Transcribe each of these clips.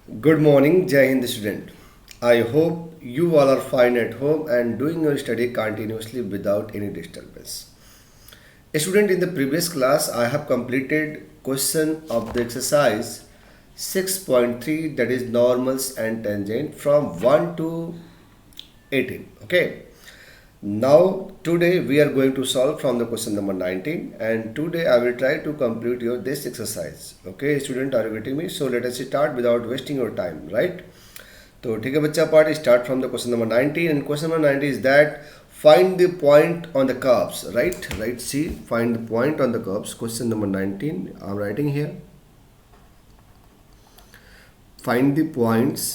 Good morning, Jai Hind student. I hope you all are fine at home and doing your study continuously without any disturbance. Student, in the previous class, I have completed question of the exercise 6.3, that is normals and tangent from 1 to 18. Okay. Now today we are going to solve from the question number 19, and today I will try to complete your this exercise. Okay student, are you getting me? So let us start without wasting your time, right? तो ठीक है बच्चा, part start from the question number 19, and question number 19 is that find the point on the curves, right, see, find the point on the curves. Question number 19, I'm writing here, find the points.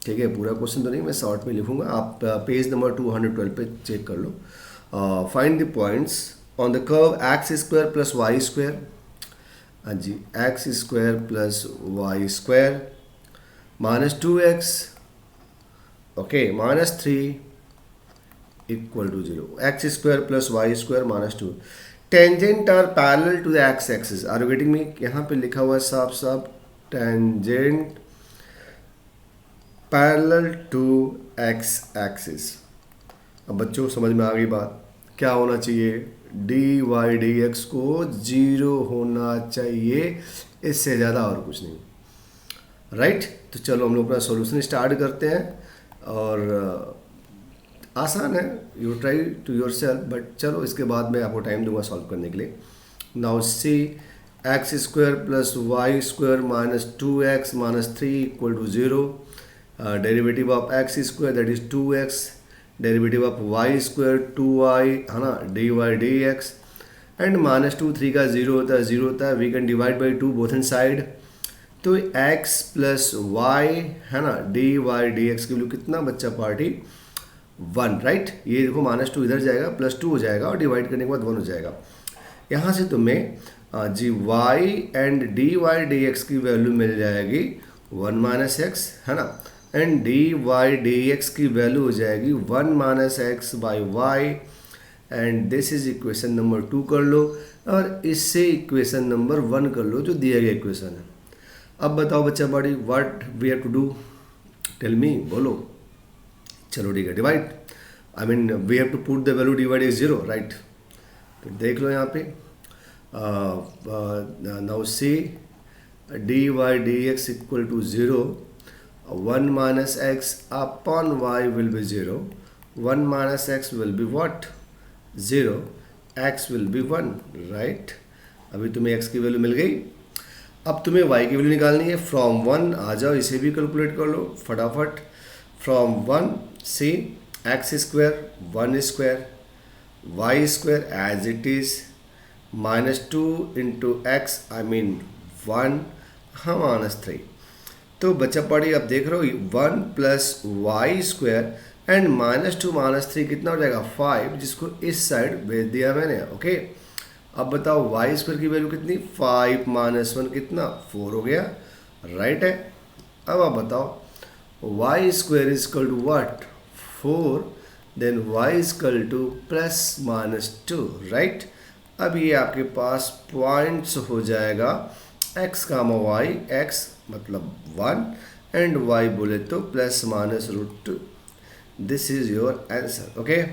ठीक है, पूरा question तो नहीं, मैं short में लिखूंगा, आप page number 212 पे चेक कर लो. Find the points on the curve x square plus y square. हाँ जी, x square plus y square minus 2x, okay, minus 3 equal to 0. X square plus y square minus 2. Tangent are parallel to the x axis. Are you getting me? यहाँ पे लिखा हुआ है साफ साफ, tangent parallel to x axis. अब बच्चों समझ में आ गई बात. क्या होना चाहिए? डी वाई डी एक्स को 0 होना चाहिए, इससे ज़्यादा और कुछ नहीं, राइट. तो चलो हम लोग अपना सॉल्यूशन स्टार्ट करते हैं. और आसान है, you try to yourself, but चलो इसके बाद मैं आपको टाइम दूंगा सॉल्व करने के लिए. Now see, x square plus y square minus 2x minus 3 equal to 0. Derivative of x square that is 2x, derivative of y square 2y, है ना, d Y D x. And minus 2 3 का 0 होता है, 0 होता है, we can divide by 2 both in side. तो x plus y, है ना, डी वाई डी एक्स की वैल्यू कितना बच्चा पार्टी? 1, राइट. ये देखो माइनस 2 इधर जाएगा, प्लस 2 हो जाएगा, और डिवाइड करने के बाद 1 हो जाएगा. यहाँ से तुम्हें जी y and d Y D x की वैल्यू मिल जाएगी 1 माइनस एक्स, है ना, and d Y D x की वैल्यू हो जाएगी 1 minus x by y. And this is equation number 2 कर लो, और इससे इक्वेशन नंबर 1 कर लो जो दिया गया इक्वेशन है. अब बताओ बच्चा बड़ी, what we have to do? Tell me, बोलो. चलो ठीक है, divide, I mean we have to put the value divide is 0, right. तो देख लो यहाँ पे, now see, d Y D x equal to 0. 1 minus x upon y will be 0. 1 minus x will be what? 0. x will be 1, right. अभी तुम्हें x की value मिल गई. अब तुम्हें y की वैल्यू निकालनी है. फ्रॉम 1 आ जाओ, इसे भी कैलकुलेट कर लो फटाफट. From 1 see, x square 1 square, y square as it is, minus 2 into x, I mean 1, हाँ, माइनस 3. तो बच्चा पढ़ी, अब देख रहे हो 1 plus y square and minus 2 minus 3 कितना हो जाएगा? 5, जिसको इस साइड भेज दिया मैंने, ओके. अब बताओ वाई स्क्वायर की वैल्यू कितनी? 5 माइनस 1 कितना? 4 हो गया, राइट है. अब आप बताओ y square is equal to what? 4, then y is equal to plus minus 2, right. अब ये आपके पास पॉइंट्स हो जाएगा x कामा वाई, x मतलब 1 एंड y बोले तो plus minus root 2. This is your answer, okay.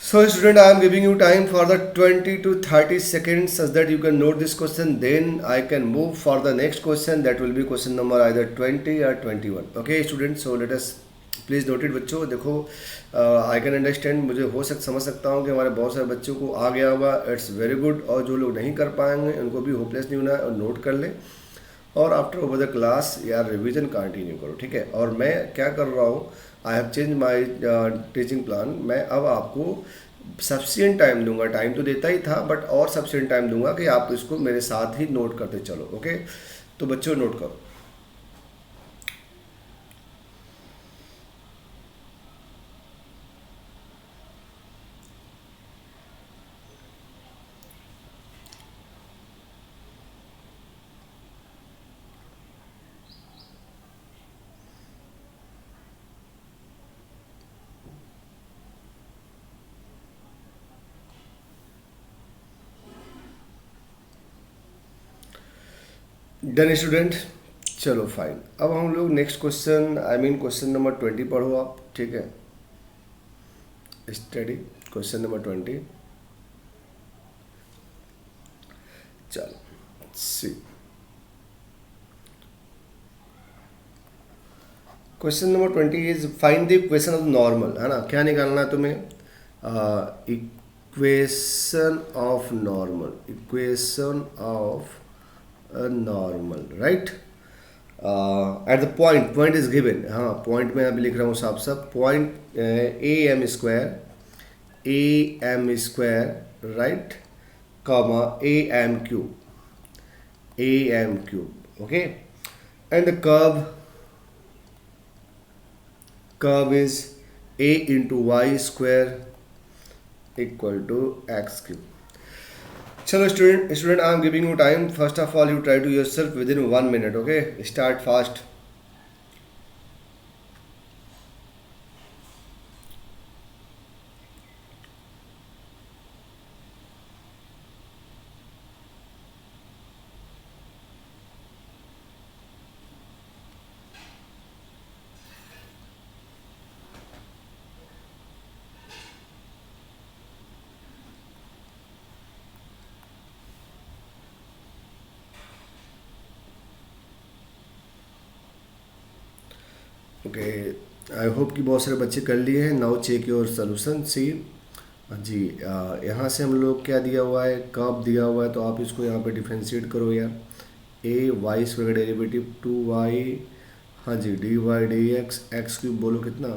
So student, I am giving you time for the 20 to 30 seconds such that you can note this question. Then I can move for the next question. That will be question number either 20 or 21. Okay students, so let us please note it. बच्चों देखो, I can understand, मुझे समझ सकता हूँ कि हमारे बहुत सारे बच्चों को आ गया होगा, इट्स वेरी गुड. और जो लोग नहीं कर पाएंगे उनको भी होपलेस नहीं होना है, और नोट कर लें, और आफ्टर ओवर द क्लास यार रिवीजन कंटिन्यू करो, ठीक है. और मैं क्या कर रहा हूँ, I have change my teaching plan. मैं अब आपको सफिशिएंट टाइम दूंगा, टाइम तो देता ही था, बट और सफिशिएंट टाइम दूंगा कि आप इसको मेरे साथ ही नोट करते चलो, ओके. तो बच्चों नोट करो. डन स्टूडेंट, चलो फाइन। अब हम लोग नेक्स्ट क्वेश्चन, क्वेश्चन नंबर 20 पढ़ो आप, ठीक है। Study question number 20। चलो see, question number 20 is find the equation of normal, है ना। क्या निकालना है तुम्हें? Equation of normal, equation of normal, right. At the point, point is given, हाँ पॉइंट में अभी लिख रहा हूँ साफ साफ। Point a m square, a m square, right, comma a m cube, a m cube, okay. And the curve is a into y square equal to x cube. Chalo student, I am giving you time. First of all, you try to yourself within 1 minute, okay? Start fast. Okay, I hope कि बहुत सारे बच्चे कर लिए हैं। Now check your solution. See जी, यहाँ से हम लोग क्या दिया हुआ है, कर्व दिया हुआ है, तो आप इसको यहाँ पे डिफ्रेंशिएट करो यार। ए वाई स्क्वायर का डेरिवेटिव 2y, हाँ जी, d Y D x, x cube बोलो कितना,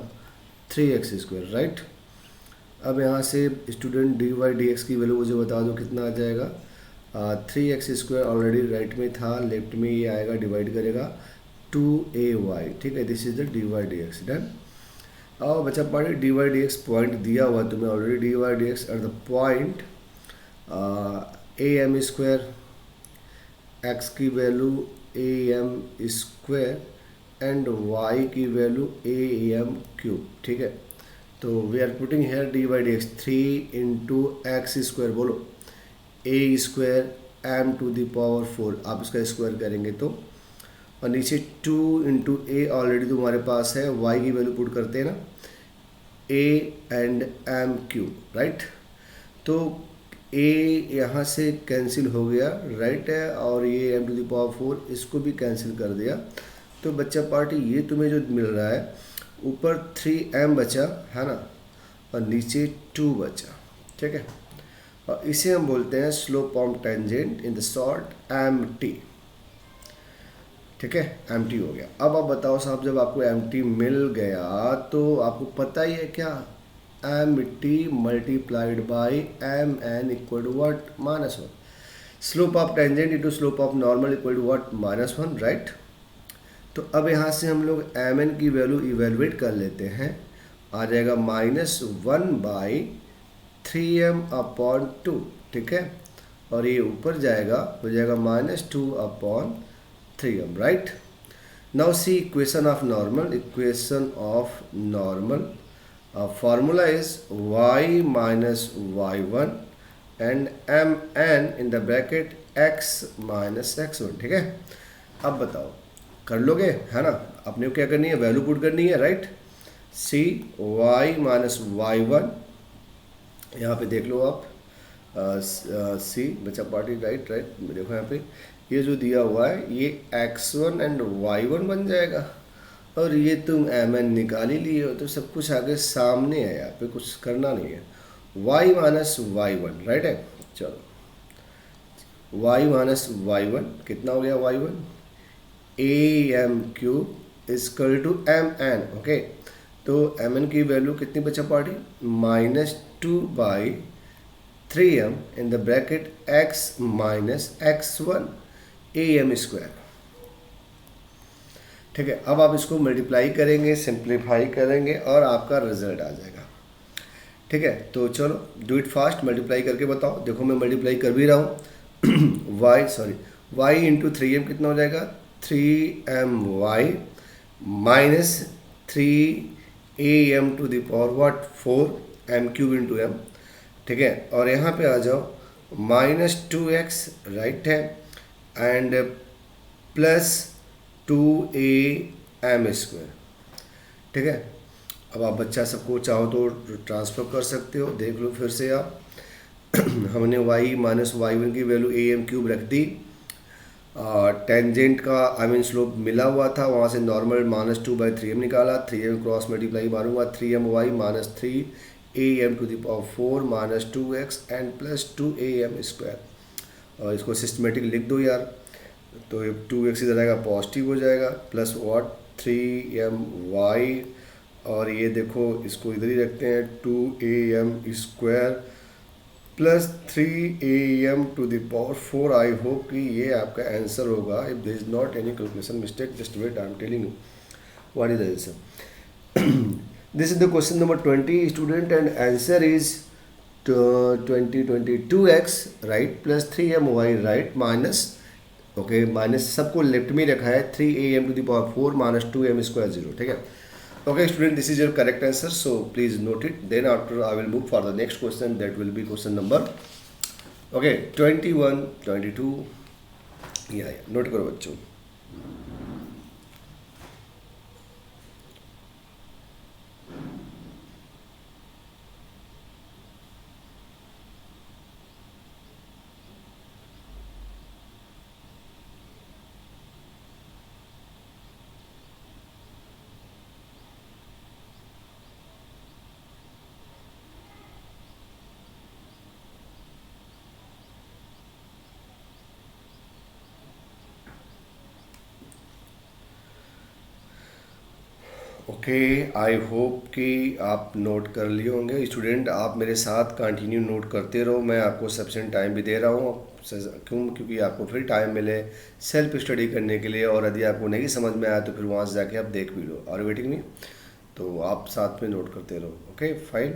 3x स्क्वायर, राइट। अब यहाँ से student d Y D x की वैल्यू मुझे बता दो कितना आ जाएगा। 3x स्क्वायर ऑलरेडी राइट में था, लेफ्ट में ये आएगा, डिवाइड करेगा 2ay, ठीक है। This is the d Y D x, done. अब बच्चा पढ़े, डी वाई डी एक्स पॉइंट दिया हुआ है तुम्हें already, d Y D x at the point a m square, x की value a m square and y की वैल्यू ए एम क्यूब, ठीक है। तो we are putting here d Y D x 3 into x square, बोलो a square m to the power 4, आप इसका square करेंगे तो, और नीचे 2 इंटू ए ऑलरेडी तुम्हारे पास है, y की वैल्यू पुट करते हैं ना, a and m cube, right. तो a यहाँ से कैंसिल हो गया, राइट है, और ये m टू द पावर 4 इसको भी कैंसिल कर दिया। तो बच्चा पार्टी ये तुम्हें जो मिल रहा है, ऊपर 3m बचा है ना, और नीचे 2 बचा, ठीक है। और इसे हम बोलते हैं slope of tangent in the short m t, ठीक है। एम टी हो गया। अब आप बताओ साहब, जब आपको एम टी मिल गया तो आपको पता ही है क्या, m t multiplied by m n equal to what, -1। Slope of tangent into slope of normal equal to what, -1, right. तो अब यहाँ से हम लोग एम एन की वैल्यू इवेलुएट कर लेते हैं, आ जाएगा -1 बाई 3m अपॉन 2, ठीक है। और ये ऊपर जाएगा, हो जाएगा -2 upon 3m, right? Now see equation of normal. Equation of normal formula is y minus y1 and mn in the bracket x minus x1, ठीक है। अब बताओ कर लोगे, है ना। अपने को क्या करनी है, वैल्यू पुट करनी है, राइट। सी y माइनस y1, यहाँ पे देख लो आप, सी बच्चा पार्टी, राइट राइट, देखो यहाँ पे ये जो दिया हुआ है ये x1 एंड y1 बन जाएगा, और ये तुम mn निकाल ही लिए हो, तो सब कुछ आगे सामने है, यहाँ पे कुछ करना नहीं है। y माइनस y1, राइट है। चलो y माइनस y1 कितना हो गया, y1 am cube equal to mn, okay. तो mn की वैल्यू कितनी बचा party, -2 by 3m in the bracket x minus x1 am square, ठीक है। अब आप इसको मल्टीप्लाई करेंगे, सिंप्लीफाई करेंगे और आपका रिजल्ट आ जाएगा, ठीक है। तो चलो डू इट फास्ट, मल्टीप्लाई करके बताओ। देखो मैं मल्टीप्लाई कर भी रहा हूँ। y इंटू 3m कितना हो जाएगा, 3my minus 3am to the power what 4m cube into m, ठीक है। और यहाँ पे आ जाओ -2x, राइट है, and 3 m, 3 into 4 what 4 m cube into m, ठीक है। और यहाँ पे आ जाओ -2x, राइट है, and 4 m cube into m, ठीक है। और यहाँ पे आ जाओ -2x, राइट है, and 4 m cube into m, ठीक है। और यहाँ पे आ जाओ -2x, राइट है, एंड प्लस 2am²। ठीक है, अब आप बच्चा सबको चाहो तो ट्रांसफर कर सकते हो, देख लो फिर से आप। हमने y माइनस y1 की वैल्यू am³ रख दी। टेंजेंट का स्लोप मिला हुआ था, वहाँ से नॉर्मल -2/3m निकाला, 3m क्रॉस मल्टीप्लाई मारूंगा, 3my minus 3am⁴ minus 2x and plus 2am²। और इसको सिस्टमेटिक लिख दो यार, तो 2x इधर आएगा पॉजिटिव हो जाएगा, प्लस व्हाट 3my, और ये देखो इसको इधर ही रखते हैं 2am² प्लस 3am⁴। आई होप कि ये आपका आंसर होगा। If there is not any calculation mistake, just wait, I am telling you what is the answer. This is the question number 20 student, and answer is 22x right plus 3my right minus, okay minus सबको left में रखा है, 3am⁴ minus 2m² 0। ठीक है, okay student, this is your correct answer, so please note it. Then after I will move for the next question, that will be question number 21 22। yeah, note करो बच्चों। Okay, I hope कि आप note कर लिए होंगे student. आप मेरे साथ कंटिन्यू नोट करते रहो, मैं आपको सफिशिएंट टाइम भी दे रहा हूँ। क्योंकि आपको फिर टाइम मिले सेल्फ स्टडी करने के लिए, और यदि आपको नहीं समझ में आया तो फिर वहाँ से जाके आप देख भी लो। और वेटिंग में तो आप साथ में नोट करते रहो। ओके फाइन,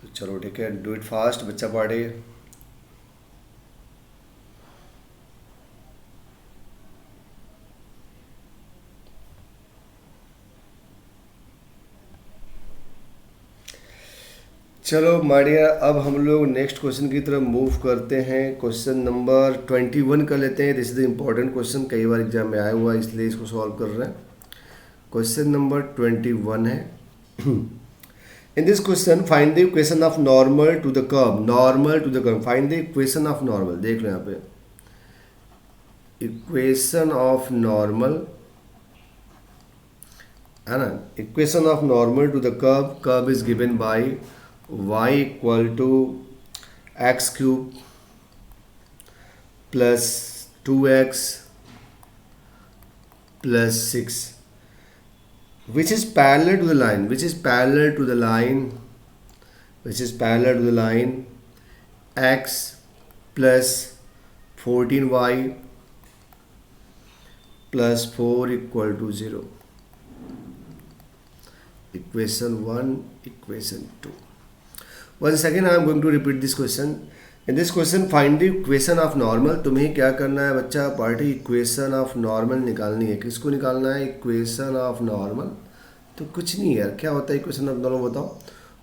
तो चलो ठीक है, डू इट फास्ट, बच्चा पढ़े। चलो मारिया, अब हम लोग नेक्स्ट क्वेश्चन की तरफ मूव करते हैं। क्वेश्चन नंबर 21 कर लेते हैं। This is the important question, कई बार एग्जाम में आया हुआ है, इसलिए इसको सॉल्व कर रहे हैं। क्वेश्चन नंबर 21 है। In this question find the equation of normal to the curve. Normal to the curve, find the equation of normal. देख लो यहाँ पे, इक्वेशन ऑफ नॉर्मल है ना। Equation of normal to the curve, curve is given by y equal to x³ plus 2x plus 6, which is parallel to the line, which is parallel to the line, which is parallel to the line x plus 14y plus 4 equal to 0. Equation 1, equation 2. Once again I am going to repeat this question. In this question find the equation of normal. तुम्हें क्या करना है बच्चा, party equation of normal निकालनी है। किसको निकालना है? Equation of normal. तो कुछ नहीं यार, क्या होता है इक्वेशन ऑफ नॉर्मल बताओ।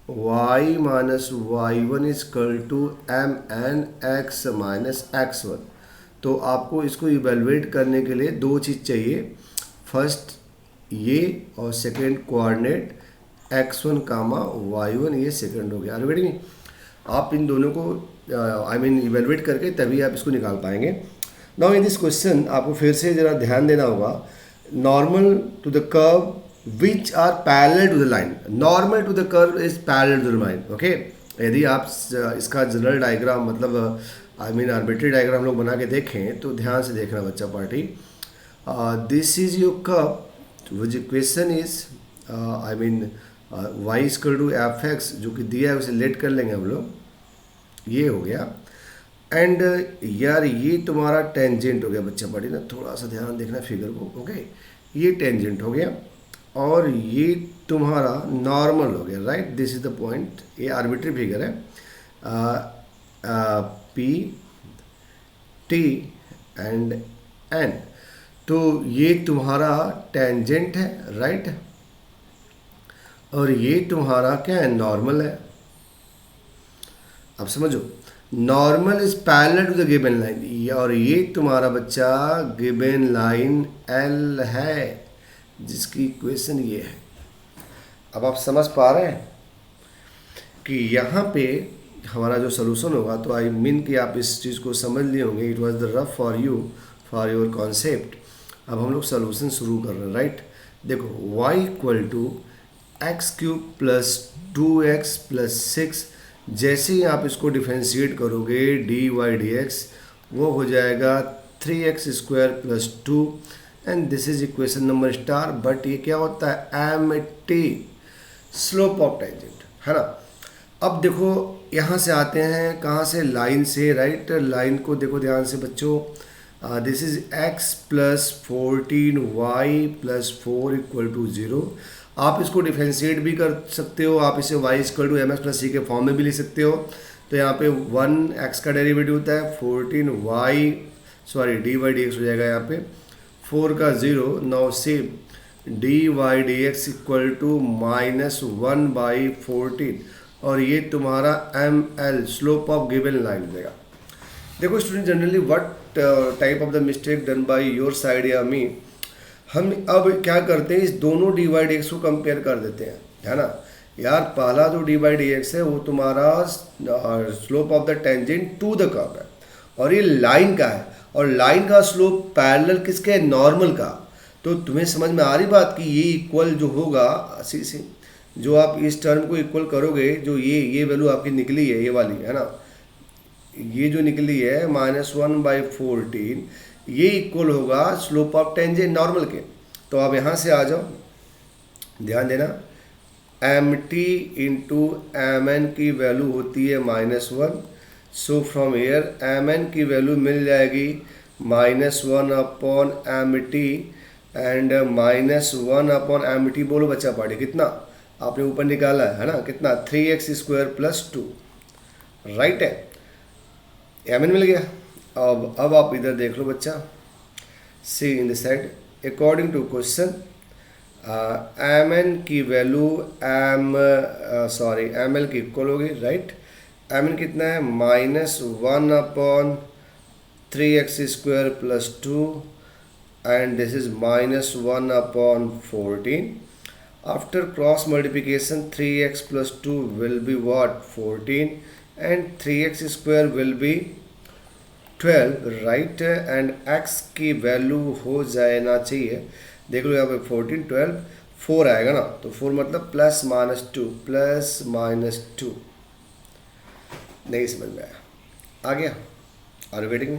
y minus y1 is equal to m n x minus x1। तो आपको इसको इवेलुएट करने के लिए दो चीज़ चाहिए, फर्स्ट ये और सेकेंड कोऑर्डिनेट x1 कामा y1, ये सेकंड हो गया। ऑलरेडी आप इन दोनों को इवेलुएट करके तभी आप इसको निकाल पाएंगे। नाउ इन दिस क्वेश्चन आपको फिर से ज़रा ध्यान देना होगा। Normal to the curve which are parallel to the line. Normal to the curve is parallel to the line. Okay, यदि आप इसका जनरल डायग्राम मतलब आर्बिट्री डायग्राम हम लोग बना के देखें तो ध्यान से देखना बच्चा party. This is your curve which equation is y equal to f x, जो कि दिया है उसे लेट कर लेंगे हम लोग, ये हो गया। एंड यार ये तुम्हारा टेंजेंट हो गया बच्चा पार्टी ना, थोड़ा सा ध्यान देखना फिगर को। ओके, ये टेंजेंट हो गया और ये तुम्हारा नॉर्मल हो गया, right. This is the point, ये आर्बिट्री फिगर है, पी टी एंड एन। तो ये तुम्हारा टेंजेंट है, राइट, और ये तुम्हारा क्या है, नॉर्मल है। अब समझो, normal is parallel to the given line. और ये तुम्हारा बच्चा गिवन लाइन एल है जिसकी इक्वेशन ये है। अब आप समझ पा रहे हैं कि यहाँ पे हमारा जो सोल्यूशन होगा, तो आई मीन कि आप इस चीज़ को समझ लिए होंगे। It was the rough for you for your concept. अब हम लोग सोल्यूशन शुरू कर रहे हैं, राइट। देखो y equal to x cube plus 2x plus 6, जैसे ही आप इसको डिफ्रेंशिएट करोगे डी वाई डी एक्स, वो हो जाएगा 3x square plus 2 and this is equation number star. But ये क्या होता है, m t slope of tangent, है ना। अब देखो यहाँ से आते हैं, कहाँ से, लाइन से, राइट। लाइन को देखो ध्यान से बच्चों, this is x plus 14y plus 4 equal to 0। आप इसको डिफ्रेंशिएट भी कर सकते हो, आप इसे y equal to m x plus c के फॉर्म में भी लिख सकते हो। तो यहाँ पे 1x का डेरिवेटिव होता है 14y, sorry d Y D x हो जाएगा यहाँ पे 4 का 0। नाउ से d Y D x equal to -1/14, और ये तुम्हारा m l slope of given line देगा। देखो student, generally what type of the mistake done by your side या मी, हम अब क्या करते हैं, इस दोनों डी वाई डी एक्स को कंपेयर कर देते हैं, है ना। यार पहला जो डी वाई डी एक्स है वो तुम्हारा slope of the tangent to the curve है, और ये लाइन का है, और लाइन का स्लोप पैरेलल किसके है, नॉर्मल का। तो तुम्हें समझ में आ रही बात कि ये इक्वल जो होगा, सी जो आप इस टर्म को इक्वल करोगे, जो ये वैल्यू आपकी निकली है, ये वाली है ना, ये जो निकली है -1/14, ये इक्वल होगा स्लोप ऑफ टेंजेंट नॉर्मल के। तो आप यहाँ से आ जाओ, ध्यान देना, m t into m N की वैल्यू होती है -1। So from here m N की वैल्यू मिल जाएगी -1/m_t एंड -1/m_t। बोलो बच्चा पार्टी कितना आपने ऊपर निकाला है ना, कितना 3x स्क्वायर प्लस 2, राइट है, एम एन मिल गया। अब आप इधर देख लो बच्चा, see in the side, according to question M N की वैल्यू एम एल की इक्वल होगी, राइट। एम एन कितना है, -1/3x square plus 2 and this is -1/14। After cross multiplication 3x plus 2 will be what, 14, and 3x square will be 12, right। and x की value हो जाना चाहिए, देख लो यहाँ पे 14 12 4 आएगा ना, तो 4 मतलब +-2 +-2। नहीं समझ में आया, आ गया, are you getting?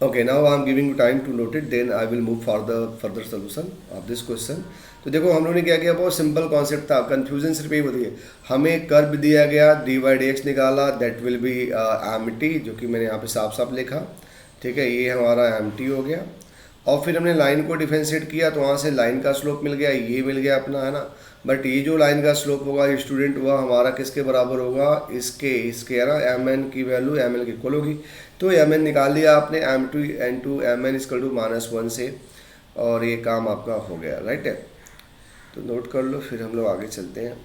Okay, now I am giving you time to note it, then I will move for the further solution of this question। तो देखो हम लोगों ने क्या किया, बहुत सिंपल कॉन्सेप्ट था, कंफ्यूजन सिर्फ यही होती है, हमें कर्व दिया गया, डी वाई डी एक्स निकाला, that will be m t, जो कि मैंने यहाँ पे साफ साफ लिखा, ठीक है, ये हमारा एम टी हो गया। और फिर हमने लाइन को डिफरेंशिएट किया, तो वहाँ से लाइन का स्लोप मिल गया, ये मिल गया अपना, है ना। बट ये जो लाइन का स्लोप होगा स्टूडेंट, वह हमारा किसके बराबर होगा, इसके है ना, एम एन की वैल्यू एम एल की इक्वल होगी। तो एम एन निकाल लिया आपने, m2 M n equal to -1 से, और ये काम आपका हो गया, राइट है। तो नोट कर लो, फिर हम लोग आगे चलते हैं।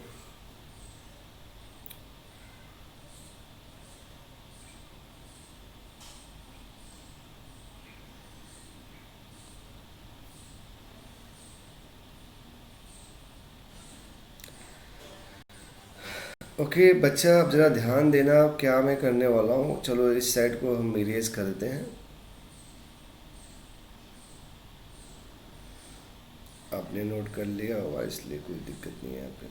ओके बच्चा, अब ज़रा ध्यान देना क्या मैं करने वाला हूँ। चलो इस साइड को हम इरेज कर देते हैं। आपने नोट कर लिया होगा, इसलिए कोई दिक्कत नहीं है यहाँ पे।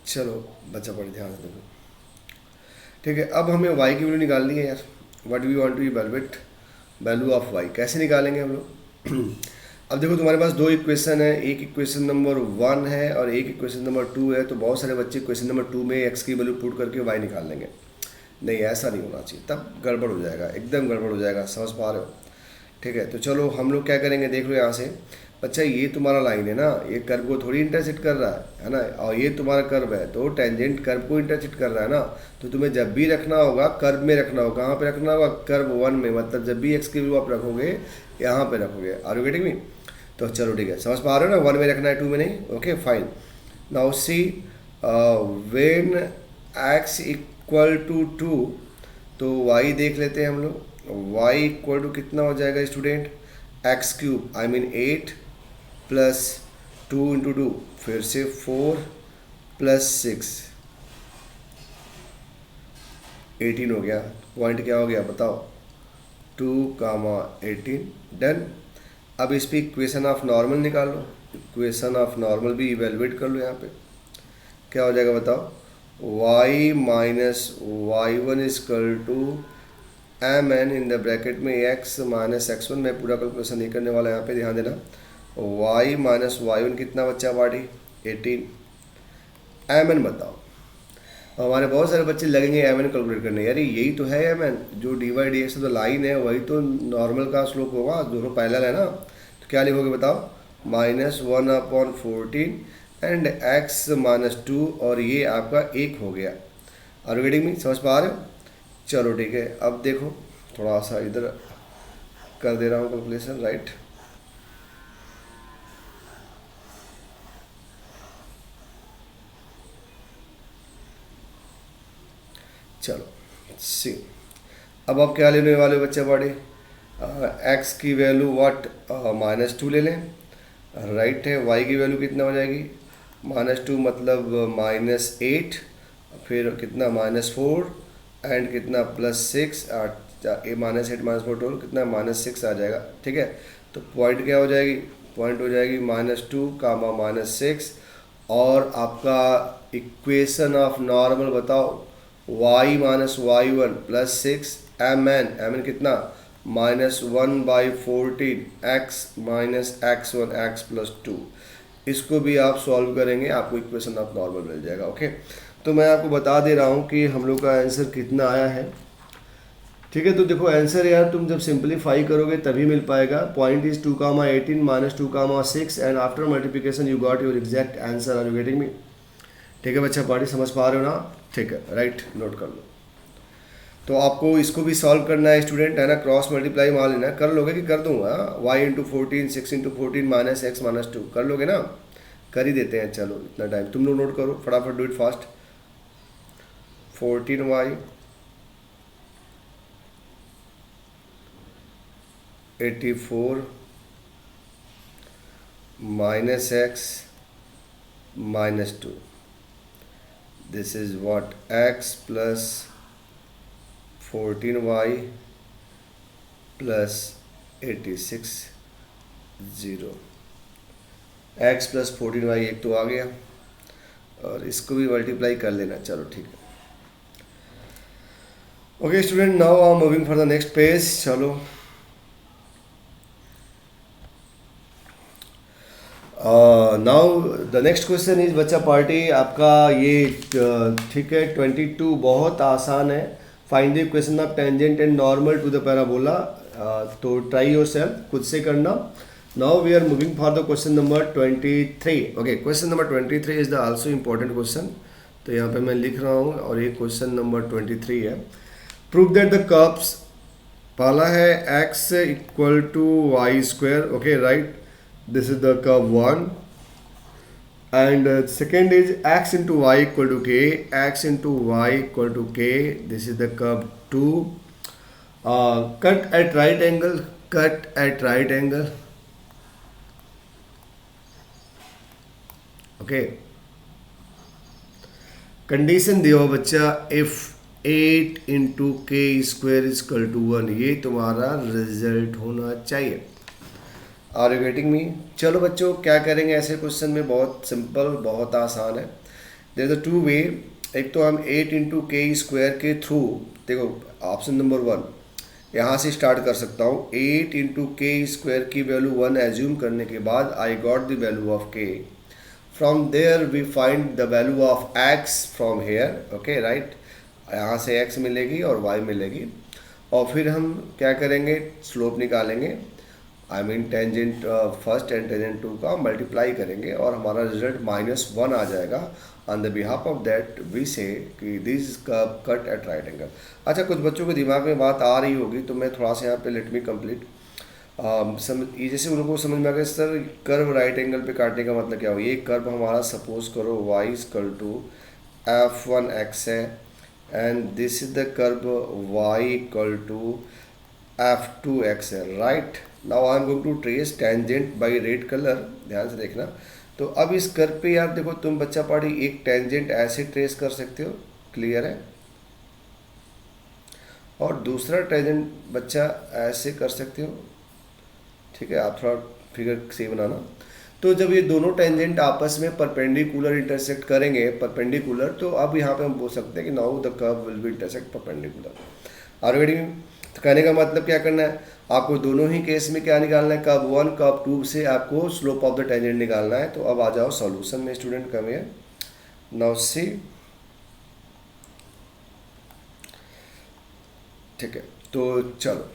चलो बच्चा पढ़ ध्यान से देखो, ठीक है। अब हमें y की वैल्यू निकालनी है यार, what we want to evaluate value of y, कैसे निकालेंगे हम लोग। अब देखो तुम्हारे पास दो इक्वेशन है, एक इक्वेशन नंबर 1 है और एक इक्वेशन नंबर 2 है। तो बहुत सारे बच्चे इक्वेशन नंबर 2 में x की वैल्यू पुट करके y निकाल लेंगे। नहीं, ऐसा नहीं होना चाहिए, तब गड़बड़ हो जाएगा, एकदम गड़बड़ हो जाएगा, समझ पा रहे हो। ठीक है, तो चलो हम लोग क्या करेंगे, देख लो यहाँ से बच्चा, ये तुम्हारा लाइन है ना, ये कर्व को थोड़ी इंटरसेक्ट कर रहा है ना, और ये तुम्हारा कर्व है तो टेंजेंट कर्व को इंटरसेक्ट कर रहा है ना। तो तुम्हें जब भी रखना होगा कर्व में रखना होगा, कहाँ पे रखना होगा, कर्व 1 में, मतलब जब भी एक्स की वैल्यू आप रखोगे यहाँ पे रखोगे। Are you getting me? तो चलो ठीक है, समझ पा रहे हो ना, 1 में रखना है 2 में नहीं। Okay fine, now see when x equal to 2, तो y देख लेते हैं हम लोग। y इक्वल टू कितना हो जाएगा student, x cube, I mean 8 plus 2 into 2, फिर से 4 प्लस 6, 18 हो गया। पॉइंट क्या हो गया बताओ, 2, 18, डन। अब इस पर इक्वेशन ऑफ नॉर्मल निकालो, इक्वेशन ऑफ नॉर्मल भी इवेलुएट कर लो। यहाँ पे क्या हो जाएगा बताओ, y minus y one equal to m n in the bracket में x माइनस x1, मैं पूरा कैलकुलेशन नहीं करने वाला, यहाँ पे ध्यान देना। y माइनस वाई वन कितना बच्चा पार्टी, 18। एम एन बताओ, हमारे बहुत सारे बच्चे लगेंगे एम एन कैलकुलेट करने, यार यही तो है एम एन, जो डी वाई डी एक्स तो लाइन है, वही तो नॉर्मल का स्लोप होगा, दोनों पैरेलल है ना। तो क्या लिखोगे बताओ, -1/14 एंड x -2, और ये आपका 1 हो गया। Are you getting me? समझ पा रहे हो? चलो ठीक है, अब देखो थोड़ा सा इधर कर दे रहा हूँ कैलकुलेशन, राइट। चलो सी, अब आप क्या लेने वाले हो बच्चे बड़े, x की वैल्यू व्हाट, -2 ले लें, राइट है। y की वैल्यू कितना हो जाएगी, -2 मतलब -8, फिर कितना -4 एंड कितना +6, -8 -4 टोल कितना -6 आ जाएगा। ठीक है, तो पॉइंट क्या हो जाएगी, पॉइंट हो जाएगी -2 कामा -6, और आपका इक्वेशन ऑफ नॉर्मल बताओ, y minus y one plus 6 m N कितना -1/14 x minus x1 x plus 2। इसको भी आप सॉल्व करेंगे, आपको इक्वेशन ऑफ नॉर्मल मिल जाएगा। ओके, तो मैं आपको बता दे रहा हूँ कि हम लोग का आंसर कितना आया है। ठीक है, तो देखो आंसर यार तुम जब सिंपलीफाई करोगे तभी मिल पाएगा। Point is 2, 18 minus 2, 6 and after multiplication you got your exact answer. Are you getting me? ठीक है बच्चा पार्टी, समझ पा रहे हो ना? ठीक है, राइट, नोट कर लो। तो आपको इसको भी सॉल्व करना है स्टूडेंट, है ना, क्रॉस मल्टीप्लाई मान लेना, कर लोगे कि कर दूंगा, y into 14 6 into 14 minus x minus 2 कर लोगे ना? कर ही देते हैं, चलो इतना टाइम तुम लोग नोट करो फटाफट, do it fast. 14y 84 minus x minus 2, this is what, x plus 14y plus 86 0, x plus 14y एक तो आ गया, और इसको भी मल्टीप्लाई कर लेना। चलो ठीक है, okay student, now I am moving for the next page. चलो now the next question is बच्चा पार्टी आपका ये ठीक है 22, बहुत आसान है। Find the equation of tangent and normal to the parabola. तो ट्राई योर सेल्फ, खुद से करना। Now we are moving for the question number 23। Okay, question number 23 is the also important question, तो यहाँ पे मैं लिख रहा हूँ, और ये क्वेश्चन नंबर 23 है। प्रूव दैट द कर्व्स, पहला है x equal to y square, okay right, this is the curve 1, and second is x into y equal to k, x into y equal to k, this is the curve 2, cut at right angle, cut at right angle, okay, condition दियो बच्चा, if 8 into k square is equal to 1, ये तुम्हारा result होना चाहिए। Are you getting me? चलो बच्चों क्या करेंगे ऐसे क्वेश्चन में, बहुत सिंपल, बहुत आसान है। There is a two way, एक तो हम 8 इंटू के स्क्वायर के थ्रू, देखो ऑप्शन नंबर 1 यहाँ से स्टार्ट कर सकता हूँ। 8 इंटू के स्क्वायर की वैल्यू 1 एज्यूम करने के बाद I got the value of K, from there we find the value of X from here, okay right, यहाँ से एक्स मिलेगी और वाई मिलेगी, और फिर हम क्या करेंगे, स्लोप निकालेंगे, I mean tangent first and tangent two का मल्टीप्लाई करेंगे और हमारा रिजल्ट -1 आ जाएगा। On the behalf of that we say कि this curve cut at right angle. अच्छा, कुछ बच्चों के दिमाग में बात आ रही होगी तो मैं थोड़ा सा यहाँ पे लेट मी कंप्लीट ये जैसे उनको समझ में आ गया सर कर्व राइट एंगल पे काटने का मतलब क्या हो। ये कर्व हमारा सपोज करो y = f1x है and this is the curve y = f2x है, right. Now I am going to trace tangent by red colour, ध्यान से देखना। तो अब इस कर्व पे यार देखो तुम बच्चा पार्टी एक टेंजेंट ऐसे ट्रेस कर सकते हो, क्लियर है, और दूसरा टेंजेंट बच्चा ऐसे कर सकते हो, ठीक है। आप थोड़ा फिगर से बनाना। तो जब ये दोनों टेंजेंट आपस में परपेंडिकुलर इंटरसेक्ट करेंगे, परपेंडिकुलर, तो अब यहाँ पे हम बोल सकते हैं कि now the curve will be intersect perpendicular. Already तो कहने का मतलब क्या करना है, आपको दोनों ही केस में क्या निकालना है, कर्व 1 कर्व 2 से आपको स्लोप ऑफ द टेंजेंट निकालना है। तो अब आ जाओ सॉल्यूशन में student, come here, now see, ठीक है। तो चलो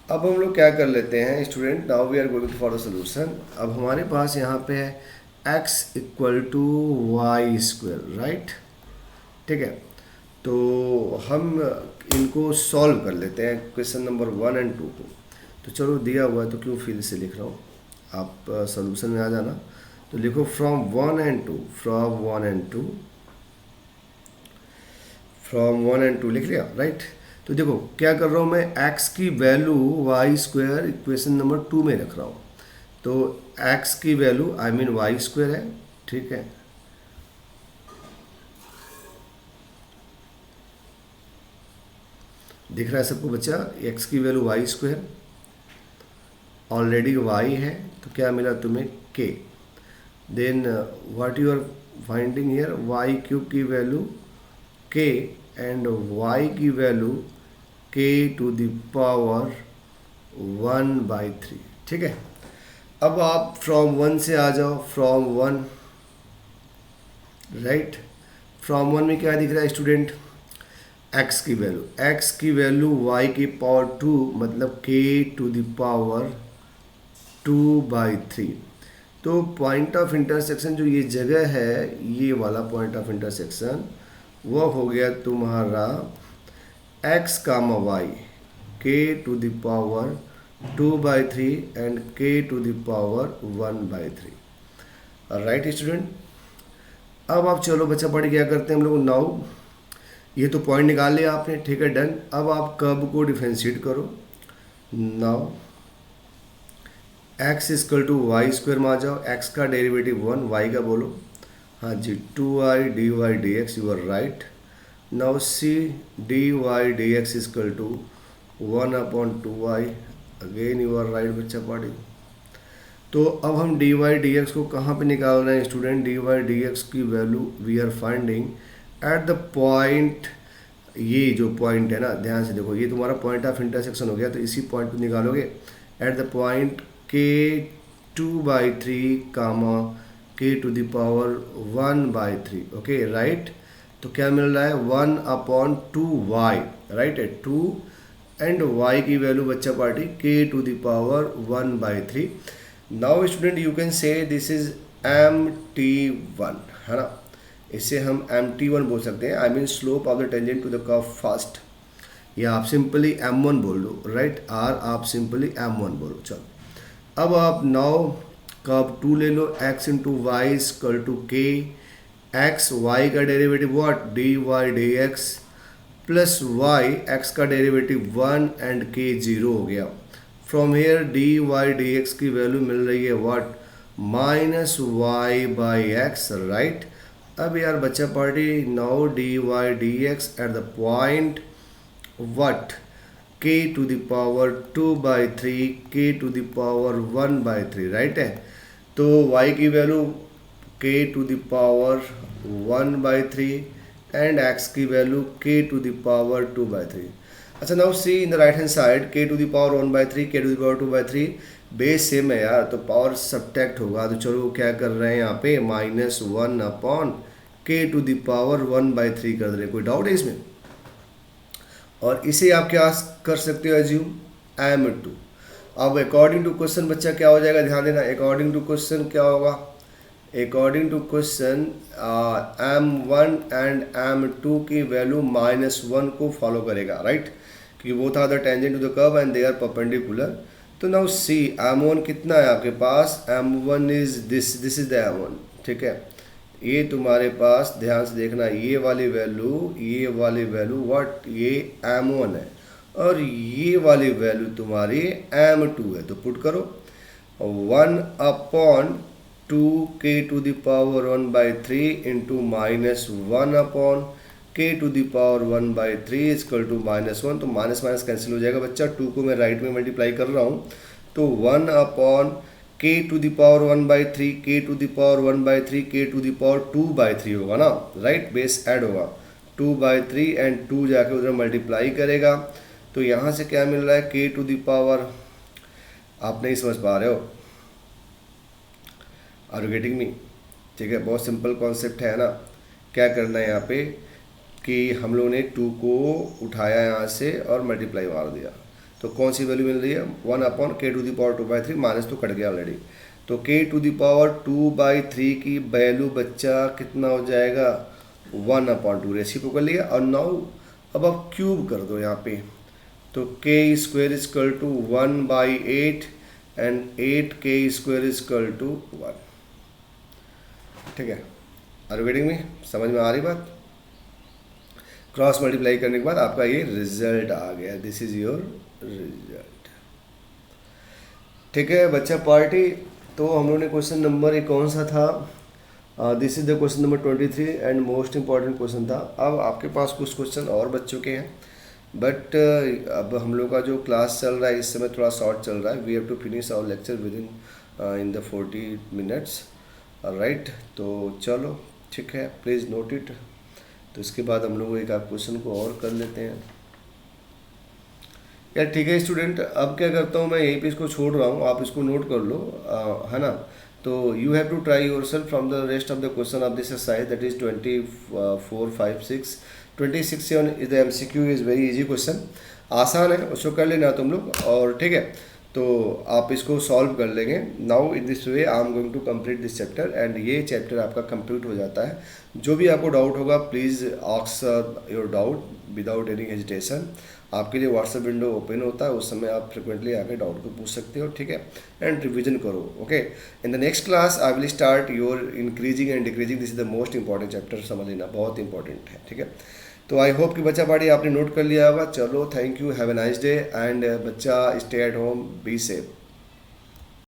अब हम लोग क्या कर लेते हैं student, now we are going for the solution. अब हमारे पास यहाँ पे है x = y², राइट, ठीक है। तो हम इनको सॉल्व कर लेते हैं क्वेश्चन नंबर 1 और 2 को। तो चलो दिया हुआ है तो क्यों फिर से लिख रहा हूँ, आप सोल्यूशन में आ जाना। तो लिखो फ्रॉम 1 और 2, फ्रॉम 1 और 2 लिख लिया, राइट। तो देखो क्या कर रहा हूँ मैं, x की वैल्यू y² इक्वेशन नंबर 2 में रख रहा हूँ। तो x की वैल्यू आई मीन y² है, ठीक है। दिख रहा है सबको बच्चा, x की वैल्यू y², ऑलरेडी y है, तो क्या मिला तुम्हें k। Then what you are finding here, y³ की वैल्यू k एंड y की वैल्यू k⁴ 1/3, ठीक है। अब आप फ्रॉम 1 से आ जाओ, फ्रॉम 1, राइट। फ्रॉम 1 में क्या दिख रहा है स्टूडेंट, x की वैल्यू y⁴ मतलब k⁴ 2/3। तो पॉइंट ऑफ इंटरसेक्शन जो ये जगह है, ये वाला पॉइंट ऑफ इंटरसेक्शन, वो हो गया तुम्हारा x, y, k⁴ 2/3 and k⁴ 1/3, right student. अब आप चलो बच्चा पढ़ क्या करते हैं हम लोग, नाउ ये तो पॉइंट निकाल लिया आपने, ठीक है, डन। अब आप कर्व को डिफरेंशिएट करो। नाउ x = y² में आ जाओ, x का डेरिवेटिव 1, y का बोलो, हाँ जी, 2i dy dx, you are right. Now see dy dx = 1/2i, again you are right बच्चा पढ़ी। तो अब हम dy dx को कहाँ पे निकाल रहे हैं स्टूडेंट, dy dx की value we are finding at the point, ये जो पॉइंट है ना, ध्यान से देखो, ये तुम्हारा पॉइंट ऑफ इंटरसेक्शन हो गया, तो इसी पॉइंट पे निकालोगे at the point k2/3 k⁴ 1/3, okay, right. तो क्या मिल रहा है, 1/2y, राइट है, 2 एंड y की वैल्यू बच्चा party k⁴ 1/3। Now student you can say this is MT1, है ना, इसे हम MT1 बोल सकते हैं, I mean slope of the tangent to the curve first, या आप सिंपली M1 बोल दो, राइट, आर आप सिंपली M1 बोलो। चलो अब आप नाउ कर्व 2 ले लो, x × y = k, x y का derivative what, dy dx plus y, x का डेरिवेटिव 1 एंड k 0 हो गया। फ्रॉम हेयर dy dx की वैल्यू मिल रही है व्हाट, -y/x, राइट। अब यार बच्चा party, now dy dx eight the point what, k⁴ 2/3 k⁴ 1/3, right है। तो y की वैल्यू k⁴ 1/3 एंड x की वैल्यू k⁴ 2/3। अच्छा, now see in the right hand side, k⁴ 1/3 k⁴ 2/3 base same है यार, तो पावर सब्ट्रैक्ट होगा। तो चलो क्या कर रहे हैं यहाँ पे, -1/k⁴ 1/3 कर दे रहे हैं, कोई डाउट है इसमें। और इसे आप क्या कर सकते हो, एज्यूम m2। अब अकॉर्डिंग टू क्वेश्चन बच्चा क्या हो जाएगा, ध्यान देना, अकॉर्डिंग टू क्वेश्चन क्या होगा, according to question m1 and m2 की वैल्यू -1 को फॉलो करेगा, राइट, क्योंकि वो था the tangent to the curve and they are perpendicular. तो नाउ सी m1 कितना है आपके पास, m1 is this is the m1, ठीक है। ये तुम्हारे पास ध्यान से देखना, ये वाली वैल्यू व्हाट, ये m1 है और ये वाली वैल्यू तुम्हारी m2 है। तो पुट करो 1/2k⁻1/3 into -1/k⁻1/3 equal to -1। तो माइनस माइनस कैंसिल हो जाएगा बच्चा, 2 को मैं राइट में मल्टीप्लाई कर रहा हूँ, तो 1/k⁻1/3 k⁻1/3 k⁻2/3 होगा ना, राइट, बेस ऐड होगा 2/3 एंड 2 जाके उधर मल्टीप्लाई करेगा। तो यहाँ से क्या मिल रहा है, k⁻, आप नहीं समझ पा रहे हो, आर यू गेटिंग मी, ठीक है, बहुत सिंपल कॉन्सेप्ट है ना। क्या करना है यहाँ पे कि हम लोगों ने 2 को उठाया यहाँ से और मल्टीप्लाई मार दिया, तो कौन सी वैल्यू मिल रही है, 1/k⁻2/3, माइनस तो कट गया ऑलरेडी, तो k⁻2/3 की वैल्यू बच्चा कितना हो जाएगा, 1/2, रेसिप्रोकल लिया। और नाउ अब आप क्यूब कर दो यहाँ पे, तो k² equal to 1/8 and 8k² equal to 1, ठीक है, आर यू गेटिंग में, समझ में आ रही बात। क्रॉस मल्टीप्लाई करने के बाद आपका ये रिजल्ट आ गया, दिस इज योर रिजल्ट, ठीक है बच्चा पार्टी। तो हम लोगों ने क्वेश्चन नंबर एक कौन सा था, this is the question number 23 and most important question था। अब आपके पास कुछ क्वेश्चन और बच चुके हैं, बट अब हम लोग का जो क्लास चल रहा है इस समय थोड़ा शॉर्ट चल रहा है, we have to finish our lecture within the 40 minutes, right. तो चलो ठीक है, प्लीज़ नोट इट। तो इसके बाद हम लोग एक आप क्वेश्चन को और कर लेते हैं यार, ठीक है स्टूडेंट। अब क्या करता हूँ मैं, यहीं पे इसको छोड़ रहा हूँ, आप इसको नोट कर लो, है ना। तो you have to try yourself from the rest of the question of this exercise, that is 24, 5, 6, 26, 7 is the MCQ, is very easy question, आसान है, उसको कर लेना तुम लोग, और ठीक है, तो आप इसको सॉल्व कर लेंगे। Now in this way I am going to complete this chapter, and ये चैप्टर आपका कंप्लीट हो जाता है। जो भी आपको डाउट होगा please ask your doubt without any hesitation. आपके लिए व्हाट्सएप विंडो ओपन होता है, उस समय आप फ्रिक्वेंटली आके डाउट को पूछ सकते हो, ठीक है, एंड रिविजन करो, okay. In the next class I will start your increasing and decreasing, this is the most important chapter, समझ लेना, बहुत इंपॉर्टेंट है, ठीक है। तो आई होप कि बच्चा पार्टी आपने नोट कर लिया होगा। चलो thank you, have a nice day, and बच्चा stay at home, be safe.